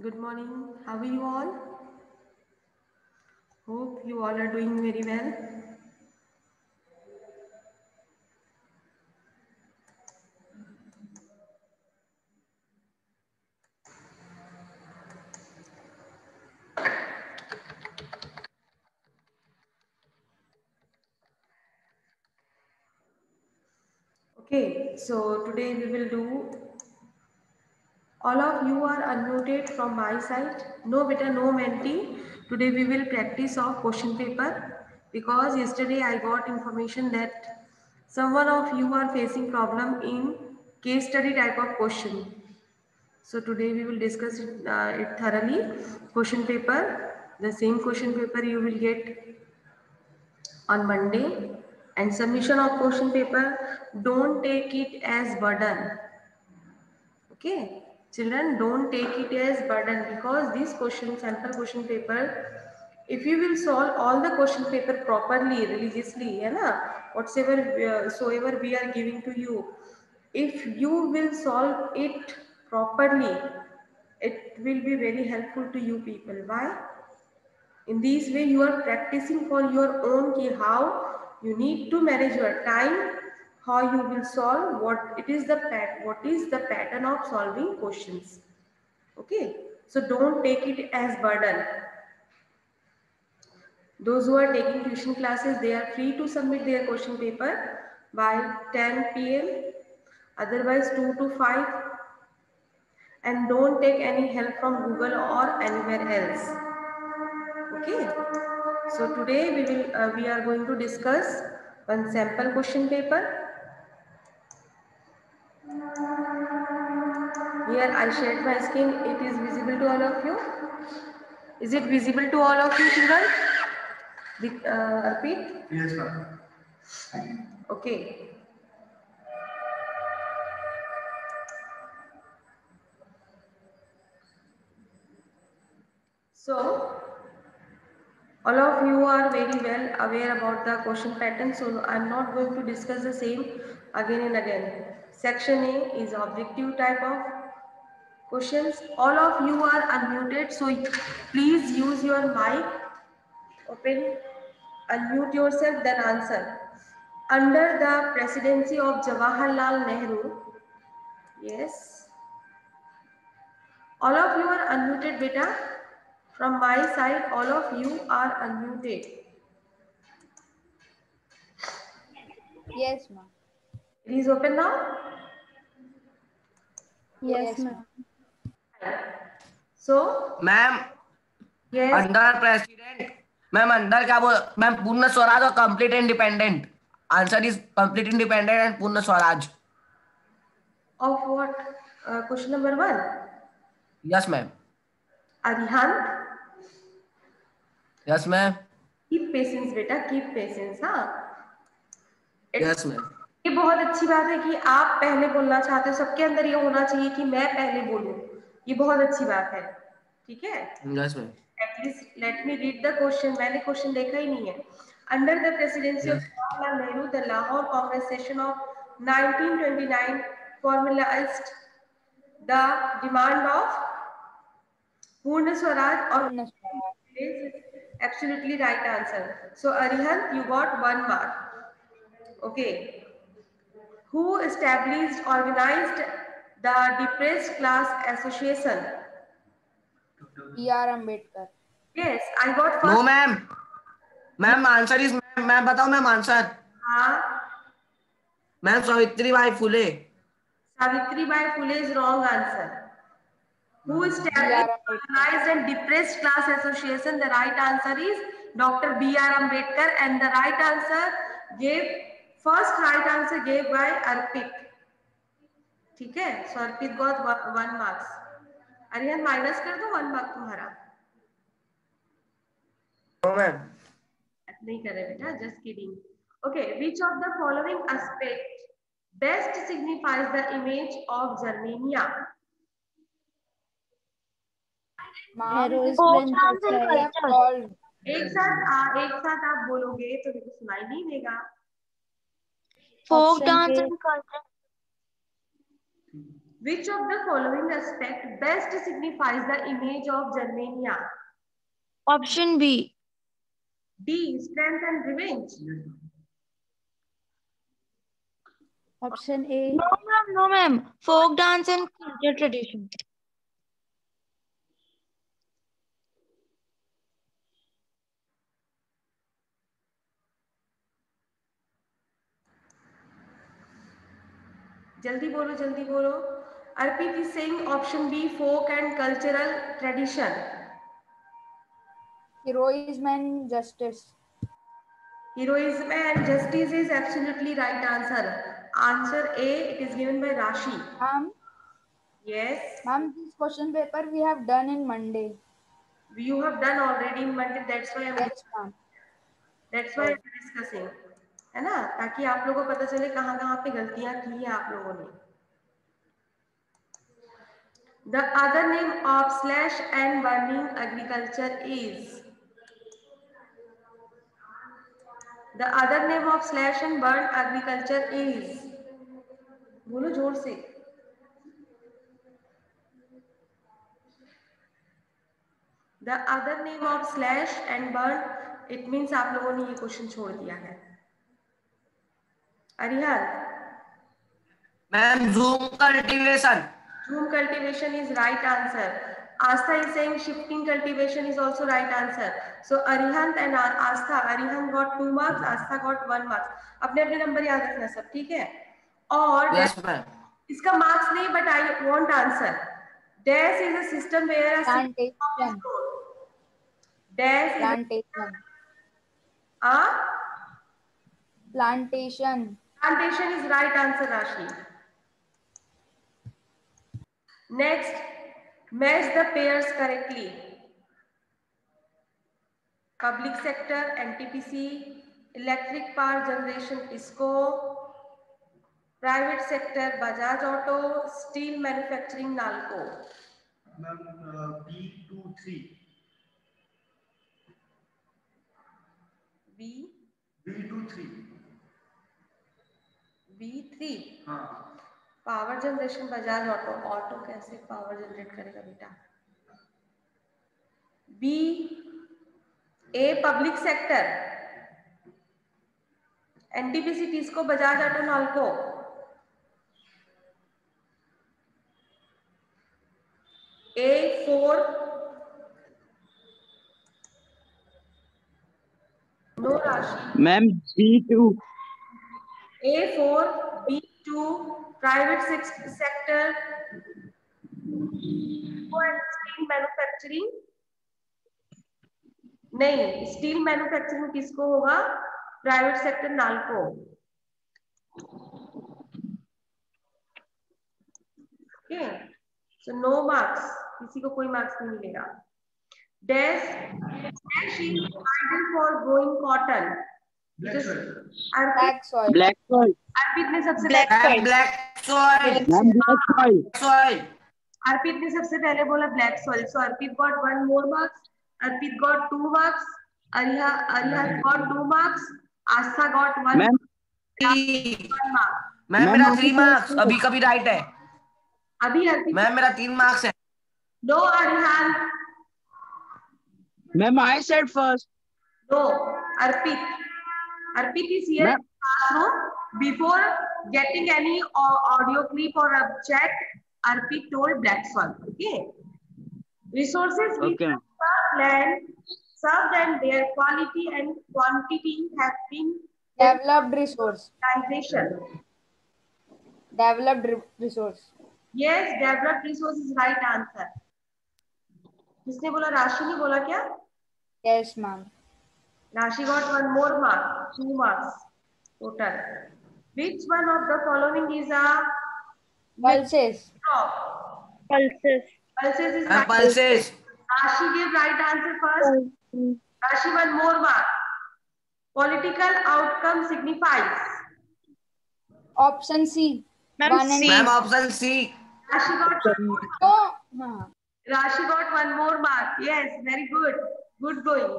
Good morning. How are you all? Hope you all are doing very well. Okay, so today we will do. All of you are unmuted from my side. No beta, no menti. Today we will practice of question paper because yesterday I got information that some one of you are facing problem in case study type of question. So today we will discuss it thoroughly. Question paper, the same question paper you will get on Monday, and submission of question paper. Don't take it as burden. Okay, children, don't take it as burden because this question, sample question paper, if you will solve all the question paper properly, religiously, है ना, whatsoever soever we are giving to you, if you will solve it properly, it will be very helpful to you people. Why? In this way, you are practicing for your own key how you need to manage your time, how you will solve what is the pattern of solving questions. Okay, so don't take it as burden. Those who are taking tuition classes, they are free to submit their question paper by 10 p.m. Otherwise, 2 to 5, and don't take any help from Google or anywhere else. Okay. So today we are going to discuss one sample question paper. Here I shared my screen. It is visible to all of you. Is it visible to all of you, children? Repeat. Yes, ma'am. Okay. So all of you are very well aware about the question pattern. So I am not going to discuss the same again and again. Section A is objective type of questions. All of you are unmuted, so please use your mic open, unmute yourself, then answer. Under the presidency of Jawaharlal Nehru, yes, all of you are unmuted, beta. From my side, all of you are unmuted. Yes, ma'am. It is open now. Yes, ma'am. So, ma'am yes, under president ma'am under क्या बोल ma'am Purna Swaraj और complete independent answer is complete independent and Purna Swaraj of what? Question number 1. Yes ma'am Arihant, yes ma'am keep patience, beta. Keep patience, हाँ. Yes ma'am ये बहुत अच्छी बात है कि आप पहले बोलना चाहते हो. सबके अंदर ये होना चाहिए कि मैं पहले बोलूं. ये बहुत अच्छी बात है. ठीक है. Yes ma'am At least let me read the question. मैंने क्वेश्चन देखा ही नहीं है. Under the presidency of yes Jawaharlal Nehru, the Lahore Congress session of 1929 formalized the demand of Purna Swaraj or Purna Swaraj. is absolutely right answer. So Arihant, you got 1 mark. Okay. Who established, organized the Depressed Class Association? B.R. Ambedkar. Yes, I got no first. Ma'am ma'am answer is ma'am बताओ ma'am answer हाँ, ma'am Savitri Bai Phule Savitri Bai Phule is wrong answer. Who established, B.R. Ambedkar. organized and depressed class association? The right answer is Dr. B.R. Ambedkar, and the right answer gave first right answer gave by Arpit. ठीक है, so Arpit got 1 marks. अरिहन minus कर दो 1 mark तुम्हारा. No ma'am नहीं करे बेटा, just kidding. Okay, which of the following aspect best signifies the image of Germania? Ma'am, this Folk dance princess and है culture. called. एक साथ आप बोलोगे तो मेरे को सुनाई नहीं देगा. Folk Option dance A. and culture. Which of the following aspect best signifies the image of Germania? Option B. D. Strength and revenge. Option A. No, ma'am. No, ma'am. Folk dance and culture tradition. जल्दी बोलो, जल्दी बोलो. Arpit is saying option B, folk and cultural tradition. Heroism and justice. Heroism and justice is absolutely right answer. Answer A, it is given by Rashi. Ma'am, Yes. ma'am, this question paper we have done in Monday. You have done already in Monday. That's why I'm discussing. है ना, ताकि आप लोगों को पता चले कहाँ कहाँ पे गलतियां की हैं आप लोगों ने. The other name of slash and burning agriculture is. The other name of slash and burn agriculture is. बोलो जोर से. The other name of slash and burn, it means आप लोगों ने ये क्वेश्चन छोड़ दिया है. Arihar. Ma'am zoom cultivation. Zoom cultivation is right answer. Astha is saying shifting cultivation is also right answer. So Arihant and Astha, Arihant got 2 marks, Astha got 1 marks. अपने अपने number याद रखना सब, ठीक है? और Yes, ma'am. इसका मार्क्स नहीं, but I want answer. Dash is a system where a Plantation. Dash is Plantation. Plantation. Plantation is right answer, Rashi. Next, match the pairs correctly. Public sector, NTPC, electric power generation, TISCO, private sector, Bajaj Auto, steel manufacturing, NALCO. B23. B23. B3. हाँ. Power generation Bajaj auto. Auto कैसे power generate करेगा बेटा? B. A public sector, NTPC, TISCO, Bajaj auto, NALCO. A4. No Rashi. Ma'am B2. A4, B2, private sector, steel manufacturing. नहीं, steel manufacturing किसको होगा? Private sector, NALCO. Okay, so no marks, किसी को कोई marks नहीं मिलेगा. Dash is ideal for growing cotton. Black soil. Black soil. Black soil. Arpit ने सबसे Black soil. Ma'am black soil. Soil. Arpit ने सबसे पहले बोला black soil. So Arpit got 1 more marks. Arpit got 2 marks. Ariha got 2 marks. Aastha got 1 ma'am marks. Ma'am मेरा 3 marks अभी कभी right है. अभी अर्पित. मैम मेरा 3 मार्क्स है. No Arihan. Ma'am I said first. No Arpit. Arpit is here in the classroom. Before getting any audio clip or a chat, Arpit told black soil. Okay. Resources which Okay. are land served and their quality and quantity have been Developed resource. utilization. Developed resource. Yes, developed resource is right answer. किसने बोला? राशि ने बोला क्या? Yes, ma'am. Rashi got 1 more mark, 2 marks total. Which one of the following is a Pulses. crop? Pulses. Pulses is ma'am right. pulses. Rashi gave right answer first. Rashi 1 more mark. Political outcome signifies. Option C. Ma'am, One and C. Ma'am option C. Rashi got No. हाँ. Rashi got 1 more mark. Yes, very good. Good going.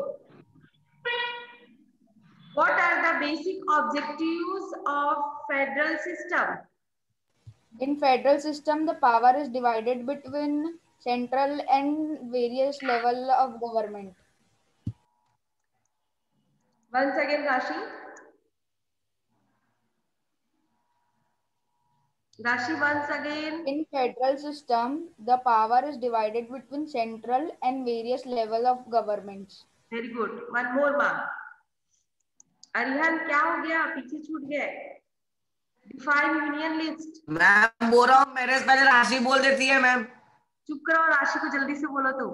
What are the basic objectives of federal system? In federal system, the power is divided between central and various level of government. Once again, Rashi. Rashi, once again. In federal system, the power is divided between central and various level of governments. Very good. One more mark. अरिहन क्या हो गया, पीछे छूट गए? Define union list. Ma'am बोल रहा हूँ, मेरे से पहले राशि बोल देती है मैम. चुप करो, राशि को जल्दी से बोलो. तो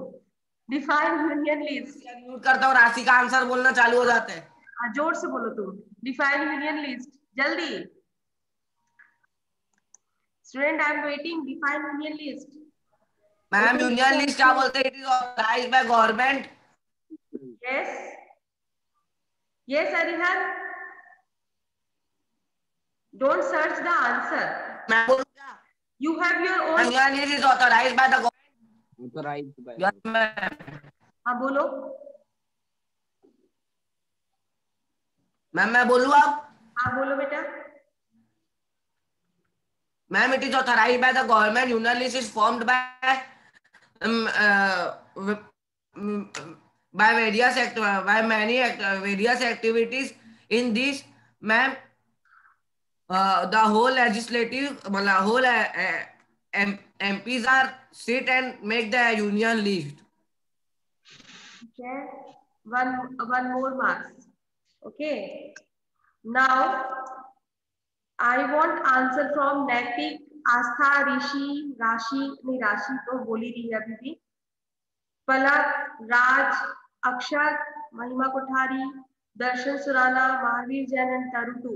डिफाइन यूनियन लिस्ट. म्यूट करता हूँ, राशि का आंसर बोलना चालू हो जाते हैं. जोर से बोलो तुम. डिफाइन यूनियन लिस्ट, जल्दी. Student, I am waiting. Define union list. Ma'am union list क्या बोलते हैं? It is authorised by government. Yes yes Arihan, don't search the answer. मैं बोलूं क्या? You have your own. Union list is authorised by the government. Authorized by. Yes ma'am. हाँ बोलो. Ma'am मैं बोलूँ अब? हाँ बोलो बेटा. Ma'am it is authorised by the government. Union list is formed by various activities in this. Ma'am, the whole legislative, whole MPs are sit and make the union list. Okay, one more marks. Okay, now I want answer from Naitik, Astha, Rishi, Rashi. नहीं, राशि तो बोली रही है अभी भी. पलक, राज, अक्षर, महिमा कोठारी, दर्शन सुराना, महावीर जैन एंड तरुटू.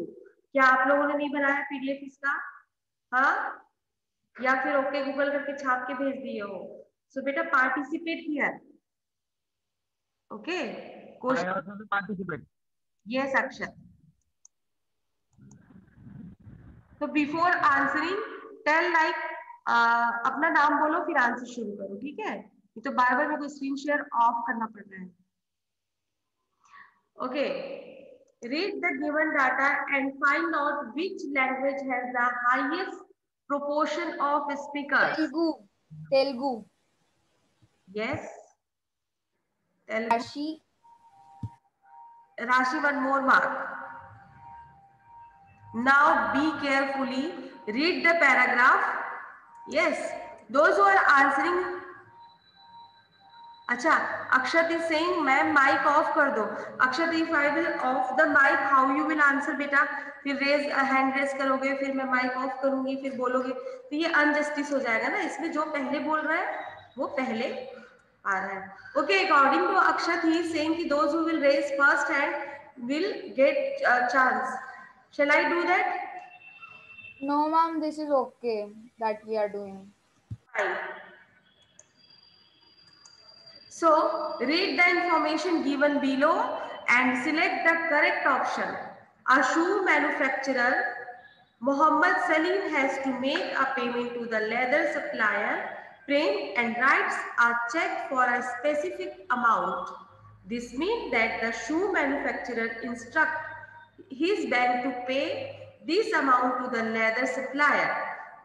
क्या आप लोगों ने नहीं बनाया पीडीएफ इसका? हाँ, या फिर ओके गूगल करके छाप के भेज दिए हो? सो बेटा participate here. Okay, Participate. Yes अक्षर. तो बिफोर आंसरिंग टेल लाइक, अपना नाम बोलो फिर आंसर शुरू करो. ठीक है? ये तो बार बार मेरे को स्क्रीन शेयर ऑफ करना पड़ रहा है. Okay, read the given data and find out which language has the highest proportion of speakers. Telugu. Yes. Rashi. Rashi, one more mark. Now be carefully. Read the paragraph. Yes. Those who are answering. अच्छा, Akshat is saying, ma'am mic off कर दो. Akshat, if I will off the mic, how you will answer बेटा? फिर raise hand raise करोगे, फिर मैं mic off करूंगी, फिर बोलोगे, तो ये अनजस्टिस हो जाएगा ना. इसमें जो पहले बोल रहा है वो पहले आ रहा है. Okay, according to Akshat, he is saying कि those who will raise first hand will get chance. Shall I do that? No, ma'am, this is okay that we are doing. Fine. So read the information given below and select the correct option. A shoe manufacturer, Mohammed Salim, has to make a payment to the leather supplier, print and writes a check for a specific amount. This means that the shoe manufacturer instructs his bank to pay this amount to the leather supplier.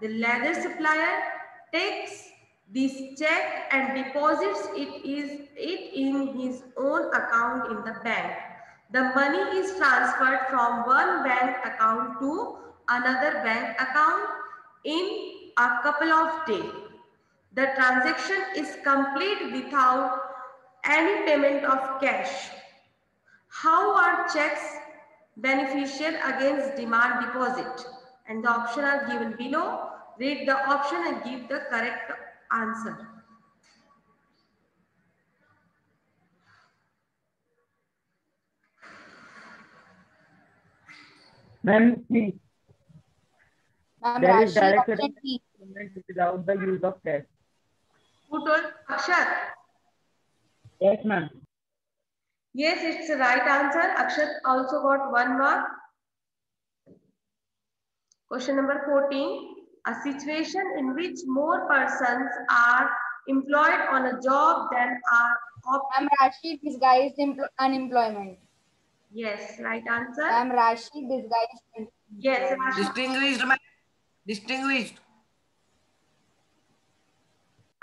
The leather supplier takes this check and deposits it in his own account in the bank. The money is transferred from one bank account to another bank account in a couple of days. The transaction is complete without any payment of cash. How are checks beneficial against demand deposit? And the options are given below. Read the option and give the correct answer. Ma'am, C. Ma'am, There is Rashi, direct option B. settlement without the use of cash. Who told? Akshat. Yes, ma'am. Yes, it's the right answer. Akshat also got 1 mark. Question number 14. A situation in which more persons are employed on a job than are Ma'am, Rashi, disguised unemployment. Yes, right answer. Ma'am, Rashi, disguised. Yes, Rashi. Distinguished, man. Distinguished.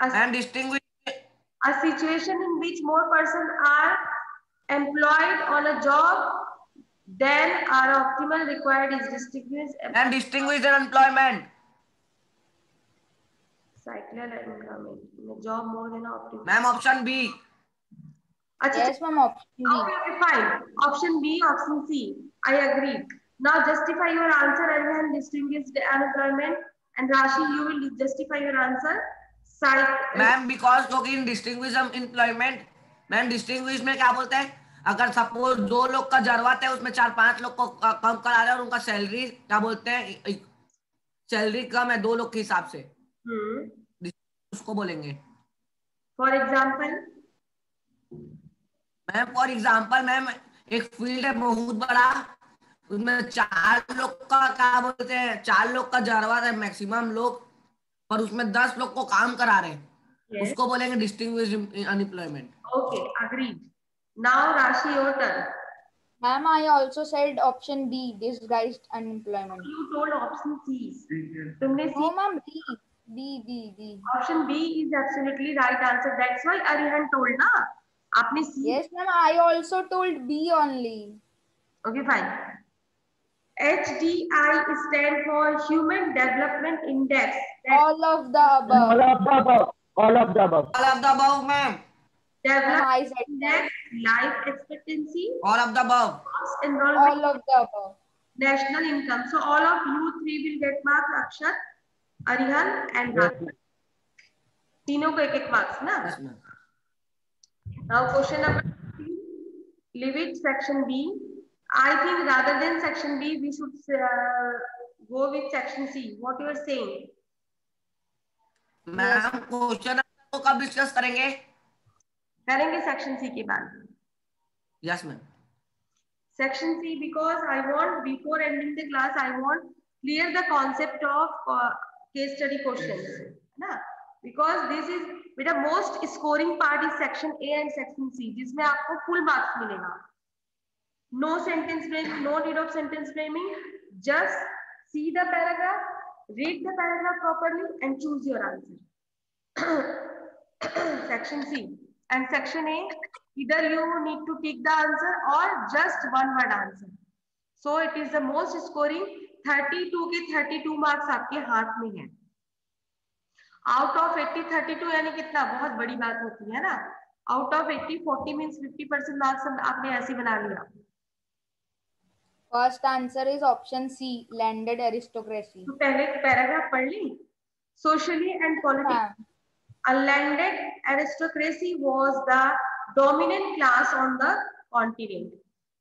And distinguish. A situation in which more persons are employed on a job than are optimal required is distinguished. And distinguish their employment. Cyclical employment in a job more than optimal. Ma'am, option B. Yes, ma'am. Option B. Okay, fine. Option B, option C. I agree. Now justify your answer. Arvihan, distinguished unemployment, and Rashi, you will justify your answer. Ma'am because क्योंकि इन distinguish employment, ma'am distinguish में क्या बोलते हैं, अगर suppose 2 लोग का जरूरत है उसमें 4-5 लोग को कम करा रहे हैं और उनका सैलरी क्या बोलते हैं, सैलरी कम है 2 लोग के हिसाब से, उसको बोलेंगे। For example ma'am, for example ma'am एक फील्ड है बहुत बड़ा, उसमें 4 लोग का क्या बोलते हैं, 4 लोग का जरूरत है मैक्सिमम लोग, पर उसमें 10 लोग को काम करा रहे हैं, उसको बोलेंगे distinguished unemployment. Okay, agreed. Now Rashi, your turn. Ma'am, I also said option B, disguised unemployment. You told option C. तुमने C. No, ma'am, B. Option B is absolutely right answer. That's why Arihan told ना, आपने C. Yes, ma'am, I also told B only. Okay, fine. HDI stand for Human Development Index. All of the above. All of the above. All of the above. All of the above, ma'am. Development Index, life expectancy, All of the above. enrollment, All of the above. national income. So all of you 3 will get marks. Akshat, Arihan, and Rashi. तीनों को 1-1 marks ना? Yes, ma'am. Now question number 3. Leave it section B. I think rather than section B, we should go with section C. What you are saying? Ma'am question को कब discuss करेंगे? करेंगे section C के बाद। Yes ma'am. Section C, because I want, before ending the class, I want clear the concept of case study questions, ना? Because this is the most scoring part is section A and section C, जिसमें आपको full marks मिलेगा। No sentence framing, no need of sentence framing. Just see the paragraph, read the paragraph properly, and choose your answer. Section C and section A. Either you need to tick the answer or just one word answer. So it is the most scoring 32 के 32 marks आपके हाथ में है। Out of 80 32 यानी कितना, बहुत बड़ी बात होती है ना। Out of 80 40 means 50% marks आपने ऐसे बना लिया। First answer is option C, landed aristocracy. तो पहले पैराग्राफ पढ़ ली। Socially and politically, a landed aristocracy was the dominant class on the continent.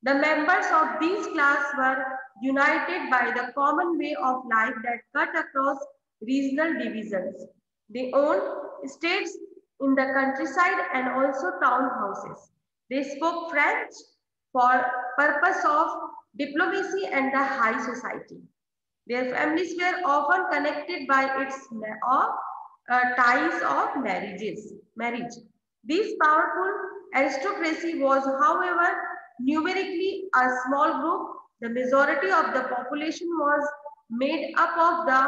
The members of these class were united by the common way of life that cut across regional divisions. They owned estates in the countryside and also town houses. They spoke French for purpose of diplomacy and the high society. Their families were often connected by its ties of marriage. This powerful aristocracy was, however, numerically a small group. The majority of the population was made up of the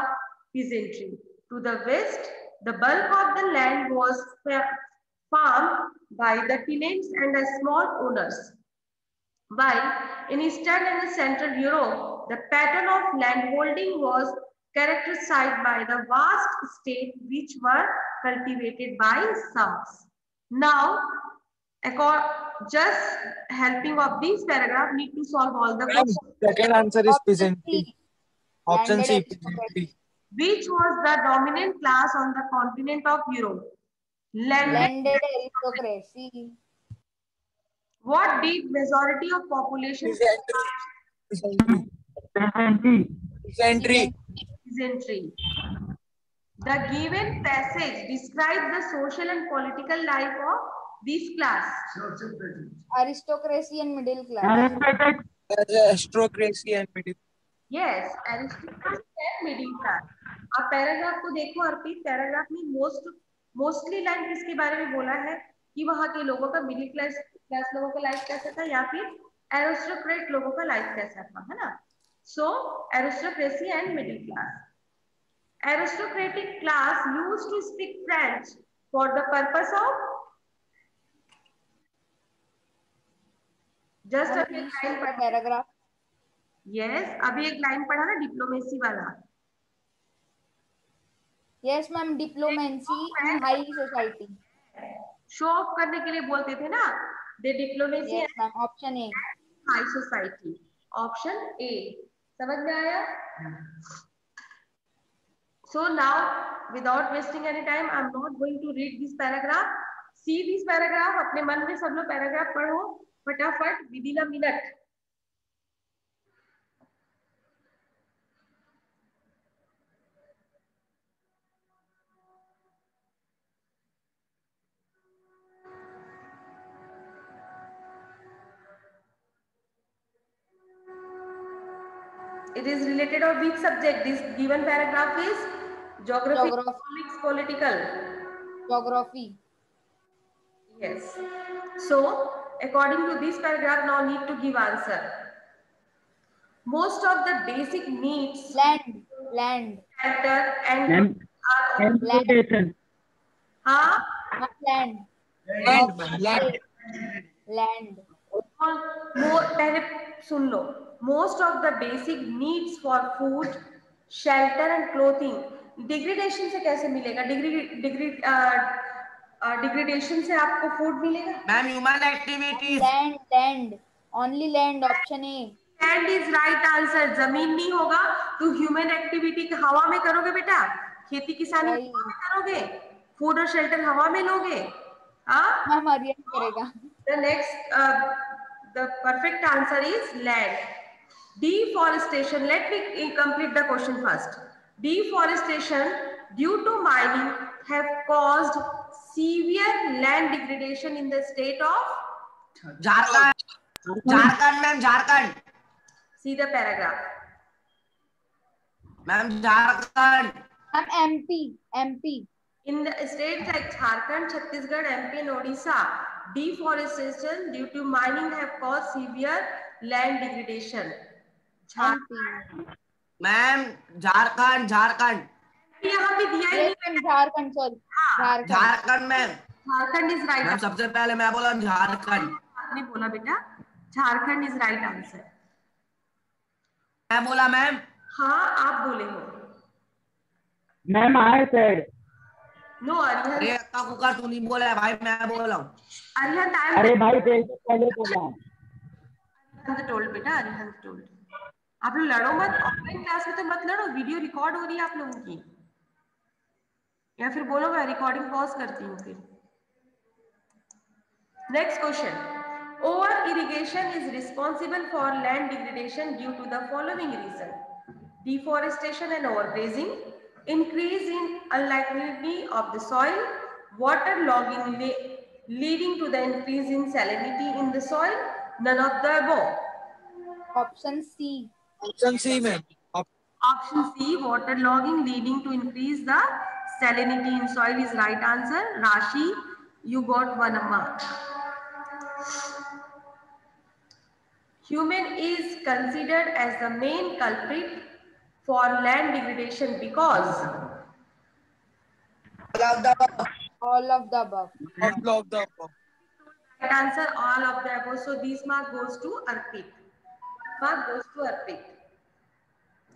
peasantry. To the west, the bulk of the land was farmed by the tenants and the small owners. While in Eastern and Central Europe, the pattern of landholding was characterized by the vast estates which were cultivated by sons. Now, just helping of this paragraph, need to solve all the questions. Second answer is Option peasantry. C, Option landed C, aristocracy. peasantry. Which was the dominant class on the continent of Europe? Landed aristocracy. What did majority of population Peasantry. Peasantry. peasantry? The given passage describes the social and political life of this class. Aristocracy and middle class. Aristocracy and middle. Yes, aristocracy and middle class. आप paragraph को देखो अर्पित, paragraph में mostly line किसके बारे में बोला है कि वहां के लोगों का मिडिल क्लास लोगों का लाइफ कैसा था या फिर एरिस्टोक्रेट लोगों का लाइफ कैसा था, है ना। So aristocracy and middle class. Aristocratic class used to speak French for the purpose of just Ma'am, अभी एक please लाइन state the पढ़ा. paragraph. Yes, अभी एक लाइन पढ़ा ना डिप्लोमेसी वाला. Yes, ma'am. Diplomacy in high society. Show off करने के लिए बोलते थे ना, the diplomacy Yes, ma'am. Option A. High society. Option A. समझ में आया? So now, without wasting any time, I am not going to read this paragraph. See this paragraph. अपने मन में सब लोग पैराग्राफ पढ़ो फटाफट within a minute. It is related of which subject? This given paragraph is geography, Geography. economics, political. Geography. Yes. So, according to this paragraph, now need to give answer. Most of the basic needs, Land. Land. shelter and Ma'am, are transportation. हाँ Ma'am, land. Land, ma'am, land. Land. more पहले सुन लो. Most of the basic needs for food, shelter and clothing. Degradation से कैसे मिलेगा? Degradation से आपको food मिलेगा? Ma'am human activities. Land. Land. Only land. Option A. Land is right answer. जमीन नहीं होगा तो ह्यूमन एक्टिविटी हवा में करोगे बेटा. खेती किसानी Right. हवा में करोगे, फूड और शेल्टर हवा में लोगे. हाँ. Ma'am, Aryan करेगा. The next, the perfect answer is land. Deforestation. Let me complete the question first. Deforestation due to mining have caused severe land degradation in the state of. Jharkhand. Jharkhand ma'am, Jharkhand. See the paragraph. Ma'am Jharkhand. Ma'am, MP. MP. In the states like Jharkhand, Chhattisgarh, MP and Odisha, deforestation due to mining have caused severe land degradation. MP. Ma'am Jharkhand. Jharkhand. यहाँ पे दिया ही Yes, नहीं. ma'am. Jharkhand. Sorry. Jharkhand. Jharkhand ma'am. Jharkhand is ma'am right. सबसे पहले मैं बोला झारखंड. आपने बोला बेटा झारखंड इज राइट आंसर. मैं बोला मैम. हाँ आप बोले हो. Ma'am, I said. No Arihant. अरे अक्का कुकर तू नहीं बोला है भाई, मैं बोल रहा हूँ. अरिहंत आई अरे एम भाई तेरे से पहले बोला. अरिहंत टोल्ड बेटा. अरिहंत टोल्ड. आप लोग लड़ो मत. ऑनलाइन क्लास में तो मत लड़ो. वीडियो रिकॉर्ड हो रही है आप लोगों की. या फिर बोलो मैं रिकॉर्डिंग पॉज करती हूँ फिर. Next question. Over irrigation is responsible for land degradation due to the following reason: deforestation and overgrazing, increase in alkalinity of the soil, water logging leading to the increase in salinity in the soil, none of the above. Option C. Option C, ma'am. Option C, water logging leading to increase the salinity in soil is right answer. Rashi, you got 1 mark. Human is considered as the main culprit for land degradation because All of the above. All of the above. right answer all of the above. So this mark goes to Arpit. Mark goes to Arpit.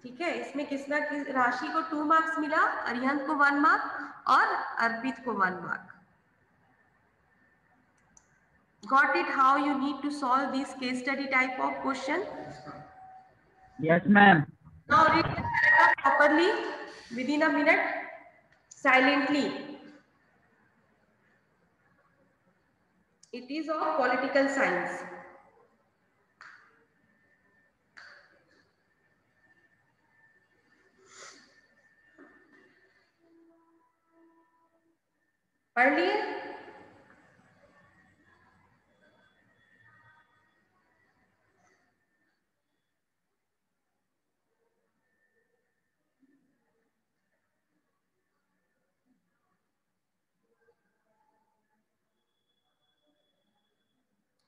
ठीक है. इसमें किसना राशि को 2 marks मिला, अरिहंत को 1 mark और अर्पित को 1 mark. Got it? How you need to solve this case study type of question? Yes, ma'am. Now read the paragraph properly within a minute, silently. It is of political science. पढ़ लिए?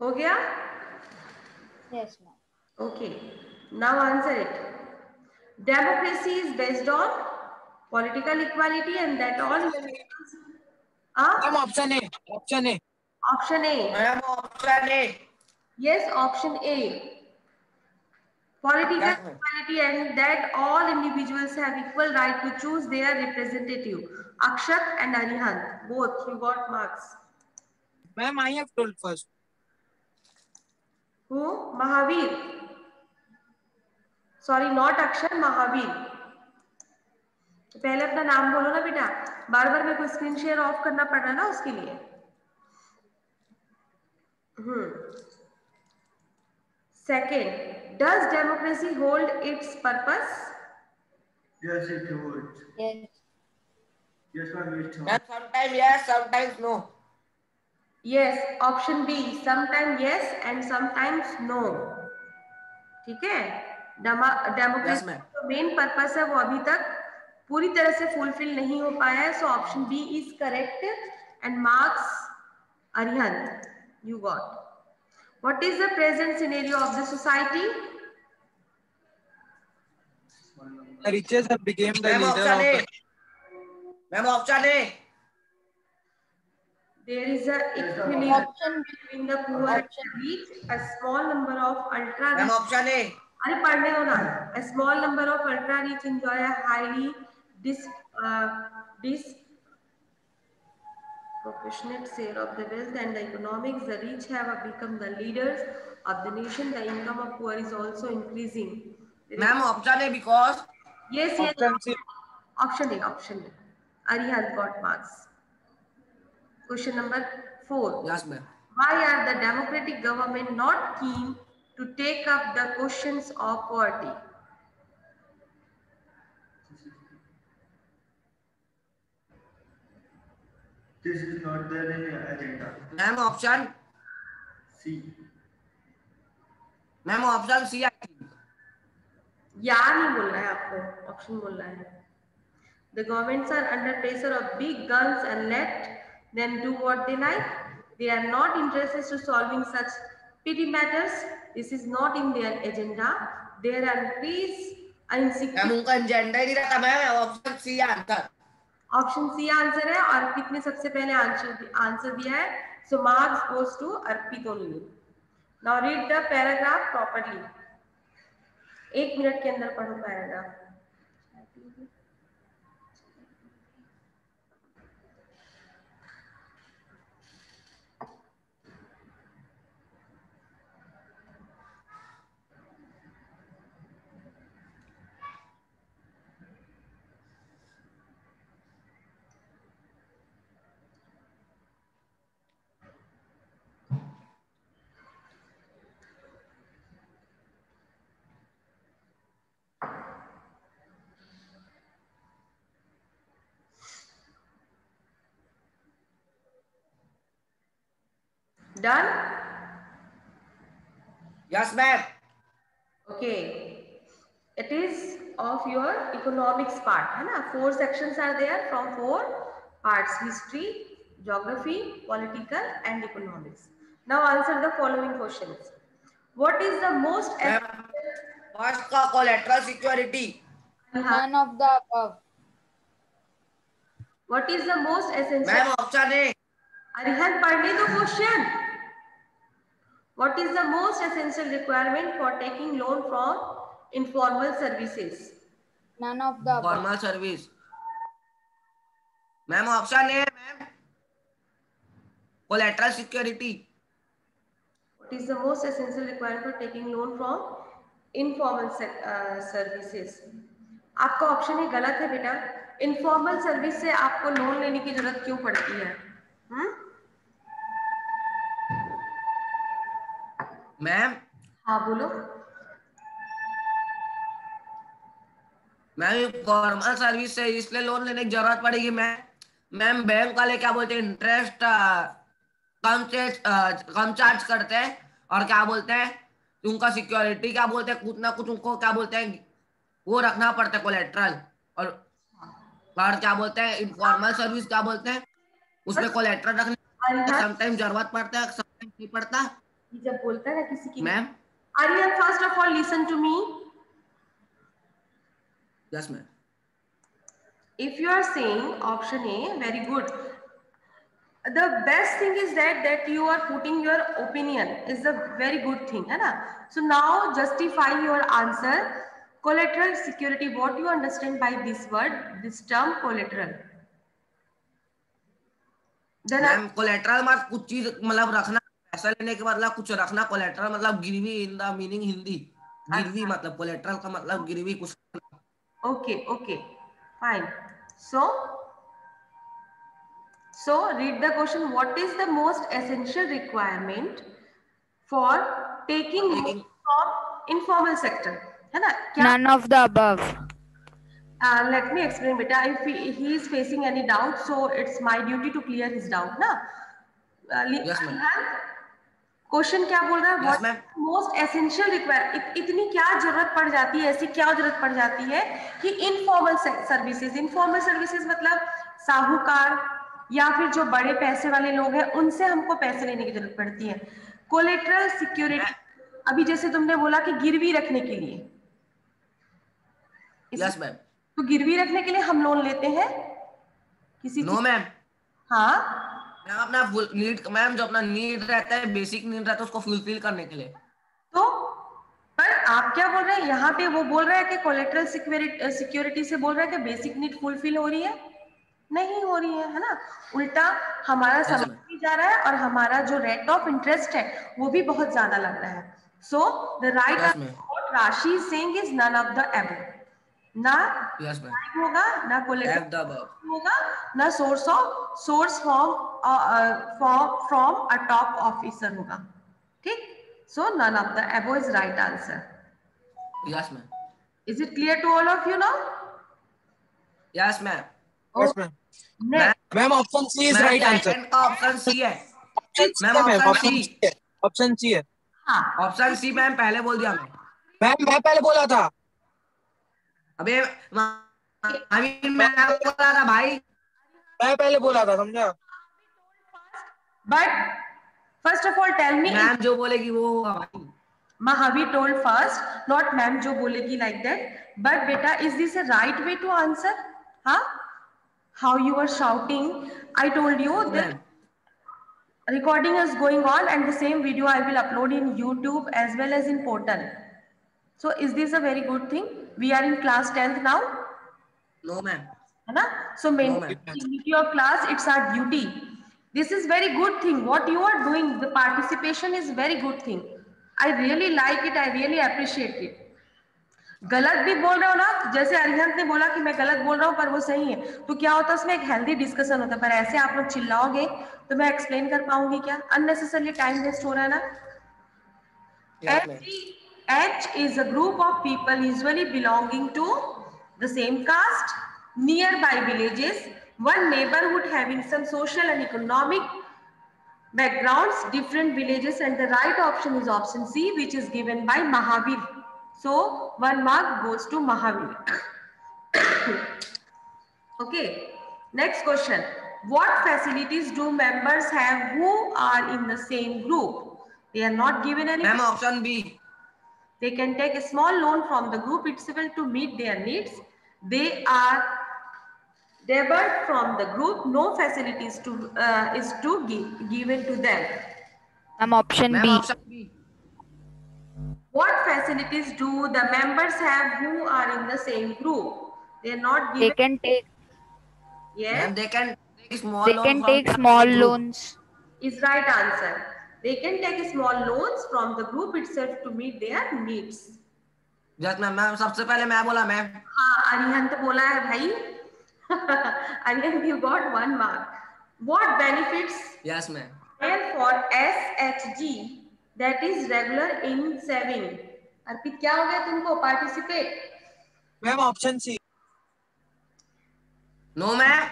हो गया? Yes, ma'am. Okay. Now answer it. Democracy is based on political equality and that all Ma'am, option A. Option A. Option A. Ma'am option A. Yes, option A. Political Yes, ma'am. equality and that all individuals have equal right to choose their representative. Akshat and Arihant, both you got marks. Ma'am, I have told first. Who? Mahavir. Sorry, not Akshat, Mahavir. पहले अपना नाम बोलो ना बेटा, बार बार मेरे को screen share of करना पड़ रहा है ना उसके लिए. Second, does democracy hold its purpose? Yes, it holds. Yes. Yes, ma'am, it holds. Ma'am sometimes yes, sometimes no. Yes, option B, sometimes yes and sometimes no. ठीक है? Democracy ma'am. जो मेन पर्पस है वो अभी तक पूरी तरह से फुलफिल नहीं हो पाया है. So option B is correct and marks Arihant you got. What is the present scenario of the society? The richest have become the ma'am leader option of A. the. Ma'am option A. There is a equilibrium Option between the poor and the rich. A small number of ultra ma'am rich. Option A. अरे पढ़ने दो ना. A small number of ultra rich enjoy a highly disproportionate share of the wealth and the economics. The rich have become the leaders of the nation. The income of poor is also increasing. Ma'am option A because Yes, yes. Option C. Option A, option A. Arihant got marks. Question number 4. yes ma'am. Why are the democratic government not keen to take up the questions of poverty? This is not there in the agenda. Ma'am option. C. Ma'am option C. या नहीं बोलना है आपको, option बोलना है. The governments are under pressure of big guns and let them do what they like. They are not interested to solving such petty matters. This is not in their agenda. There are increased ma'am insecurity. उनका agenda ही नहीं रहता ma'am. Option C answer. Option C answer है और अर्पित ने सबसे पहले answer दिया है. So marks goes to Arpit only. Now read the paragraph properly. 1 minute के अंदर पढ़ो paragraph. Done? yes ma'am. Okay. It is of your economics part, है ना? 4 sections are there from 4 parts: history, geography, political, and economics. Now answer the following questions. What is the most ma'am first का collateral security. none of the above. What is the most essential? Ma'am option A. Arihant, पढ़ने दो question. What is the most essential requirement for taking loan from informal services? None of the above. Formal service. Ma'am option A ma'am. Collateral security. What is the most essential requirement for taking loan from informal services? आपका option ही गलत है बेटा. Informal service से आपको loan लेने की जरूरत क्यों पड़ती है? मैम हाँ बोलो. मैम फॉर्मल सर्विस से इसलिए लोन लेने की जरूरत पड़ेगी मैम बैंक वाले क्या बोलते हैं इंटरेस्ट कम चार्ज करते हैं और क्या बोलते हैं उनका सिक्योरिटी क्या बोलते हैं कुछ ना कुछ उनको क्या बोलते हैं वो रखना पड़ता है कोलेट्रल. और क्या बोलते हैं इनफॉर्मल सर्विस क्या बोलते हैं उसमें कोलेट्रल रखने समटाइम जरूरत पड़ता है समटाइम नहीं पड़ता. जब बोलता है ना किसी की. Ma'am Aryan, first of all listen to me. Yes ma'am. If you are saying option A, very good. The best thing is that you are putting your opinion is a very good thing, है ना? So now justify your answer. Collateral security. What you understand by this word? This term collateral. Then ma'am collateral मतलब कुछ चीज मतलब रखना, पैसा लेने के बदला कुछ रखना। कोलेटरल मतलब गिरवी इन द मीनिंग हिंदी। गिरवी मतलब कोलेटरल का मतलब गिरवी कुछ। okay, fine. So read the question. What is the most essential requirement for taking loan from informal sector? है ना? क्या? None of the above. Let me explain, beta. If he is facing any doubt, so it's my duty to clear his doubt, ना? Yes, ma'am. Question क्या बोल रहा है? Yes, ma'am. Most essential require, इतनी क्या जरूरत पड़ जाती है, ऐसी क्या जरूरत पड़ जाती है कि इनफॉर्मल सर्विसेज। इनफॉर्मल सर्विसेज मतलब साहूकार या फिर जो बड़े पैसे वाले लोग हैं उनसे हमको पैसे लेने की जरूरत पड़ती है। कोलेटरल सिक्योरिटी, अभी जैसे तुमने बोला कि गिरवी रखने के लिए, यस मैम। तो गिरवी रखने के लिए हम लोन लेते हैं किसी नो मैम। हाँ मैम अपना फुल नीड, मैम जो अपना नीड रहता है, बेसिक नीड रहता है, उसको फुलफिल करने के लिए। तो पर आप क्या बोल रहे हैं यहाँ पे? वो बोल रहा है कि कोलेटरल सिक्योरिटी से बोल रहा है कि बेसिक नीड फुलफिल हो रही है, नहीं हो रही है ना? उल्टा हमारा समय भी जा रहा है और हमारा जो रेट ऑफ इंटरेस्ट है वो भी बहुत ज्यादा लग रहा है। So the right answer Rashi saying is none of the above. ना होगा, ना कोलेटरल होगा, ना source from a top officer होगा। ठीक? So none of the above is right answer. Yes, ma'am. Is it clear to all of you now? Yes, ma'am. Yes, ma'am. Next. Ma'am, option C is right answer. Option C है ma'am, option C है। हाँ, option C ma'am पहले बोल दिया ma'am, मैं पहले बोला था। अबे मैं बोला था भाई, मैं पहले बोला था, समझा? but first of all tell me, ma'am जो बोलेगी वो होगा भाई। Mahavi told first, not ma'am जो बोलेगी like that. But beta, is this a right way to answer? Huh? How you were shouting? I told you that recording is going on and the same video I will upload in YouTube as well as in portal. So is this a very good thing? We are in class 10th now. No ma'am. है ना? So maintaining dignity of class, it's our duty. This is very good thing. What you are doing, the participation is very good thing. I really like it. I really appreciate it. गलत भी बोल रहा हो ना, जैसे अरिहंत ने बोला कि मैं गलत बोल रहा हूँ पर वो सही है, तो क्या होता है उसमें एक हेल्दी डिस्कशन होता है। पर ऐसे आप लोग चिल्लाओगे तो मैं एक्सप्लेन कर पाऊंगी क्या? अननेसेसरली टाइम वेस्ट हो रहा है ना। H is a group of people usually belonging to the same caste, nearby villages, one neighborhood having some social and economic backgrounds, different villages, and the right option is option C, which is given by Mahavir. So 1 mark goes to Mahavir. Okay, next question. What facilities do members have who are in the same group? They are not given any. Ma'am, option B. They can take a small loan from the group itself to meet their needs. They are debarred from the group. No facilities is given to them. Ma'am, option B. Option B. What facilities do the members have who are in the same group? They are not given. They can take. Yes. Ma'am, they can take small They loan can from take the small group. loans. Is right answer. They can take small loans from the group itself to meet their needs. Yes, ma'am. सबसे पहले मैं बोला ma'am. हाँ, अरिहंत बोला है भाई। Arihant, you got 1 mark. What benefits? Yes, ma'am. For SHG, that is regular in saving. अर्पित क्या हो गया तुमको? Participate. Ma'am, option C. No, ma'am.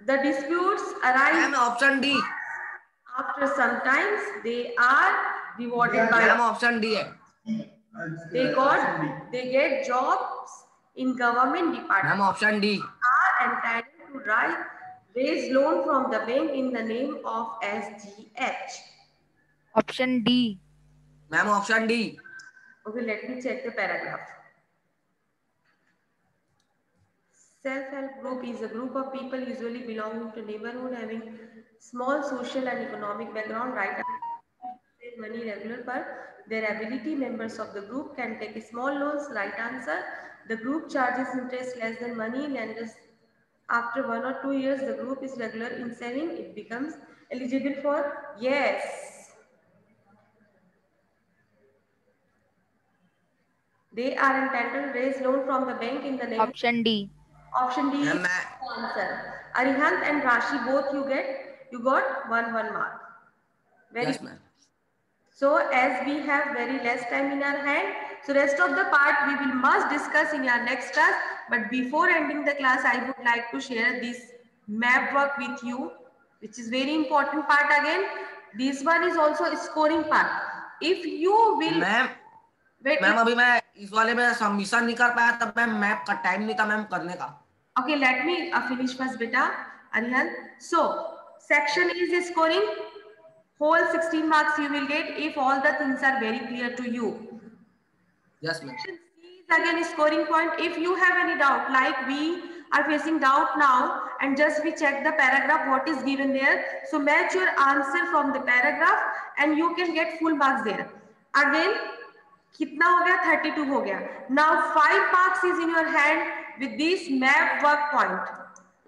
The disputes arise. Ma'am, option D. After some times they are rewarded by. Ma'am, option D है। They get jobs in government department. Ma'am, option D. Are entitled to raise loan from the bank in the name of SGH. Option D. Ma'am, option D. Okay, let me check the paragraph. Self-help group is a group of people usually belonging to neighborhood having small social and economic background. Right, save money regular per their ability. Members of the group can take small loans. Right answer. The group charges interest less than money lenders. After 1 or 2 years, the group is regular in saving. It becomes eligible for yes. They are entitled to raise loan from the bank in the name. Option D. Option D is Ma'am, the answer. Arihant and Rashi, both you got 1 mark. Very yes, ma'am. So as we have very less time in our hand, so rest of the part we will must discuss in our next class. But before ending the class, I would like to share this map work with you, which is very important part again. This one is also a scoring part. If you will ma'am wait, ma'am अभी मैं इस वाले में submission नहीं कर पाया, तब ma'am map का टाइम नहीं था मैम करने का. okay, let me finish first, beta. Arihant. So section is scoring. Whole 16 marks you will get if all the things are very clear to you. Yes, ma'am. Section C is again scoring point. If you have any doubt, like we are facing doubt now, and just we check the paragraph what is given there. So match your answer from the paragraph and you can get full marks there. Again, कितना हो गया? 32 हो गया. Now 5 marks is in your hand with this map work point.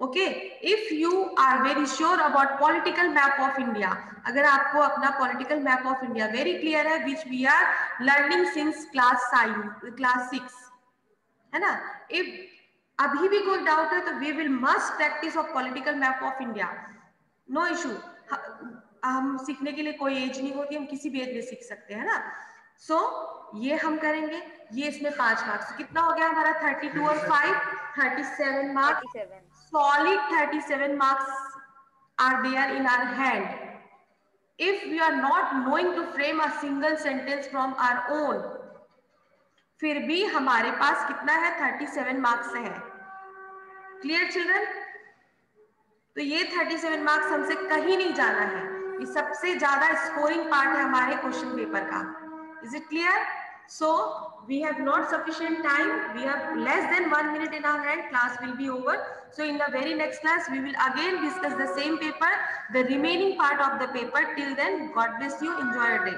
Okay, if you are very sure about political map of India, अगर आपको अपना political map of India very clear है, which we are learning since class 6, है ना? If अभी भी कोई doubt है तो we will must practice of political map of India. No issue. हम सीखने के लिए कोई एज नहीं होती, हम किसी भी एज में सीख सकते हैं ना. सो ये हम करेंगे. ये इसमें 5 मार्क्स. कितना हो गया हमारा? 32 और 5 37 marks. 37. Solid 37 marks are there in our hand. If we are not knowing to frame a single sentence from our own, फिर भी हमारे पास कितना है? 37 मार्क्स है. Clear children? तो ये 37 मार्क्स हमसे कहीं नहीं जाना है. ये सबसे ज्यादा स्कोरिंग पार्ट है हमारे क्वेश्चन पेपर का. Is it clear? So we have not sufficient time. We have less than 1 minute in our hand. Class will be over. So in the very next class, we will again discuss the same paper, the remaining part of the paper. Till then, God bless you. Enjoy your day.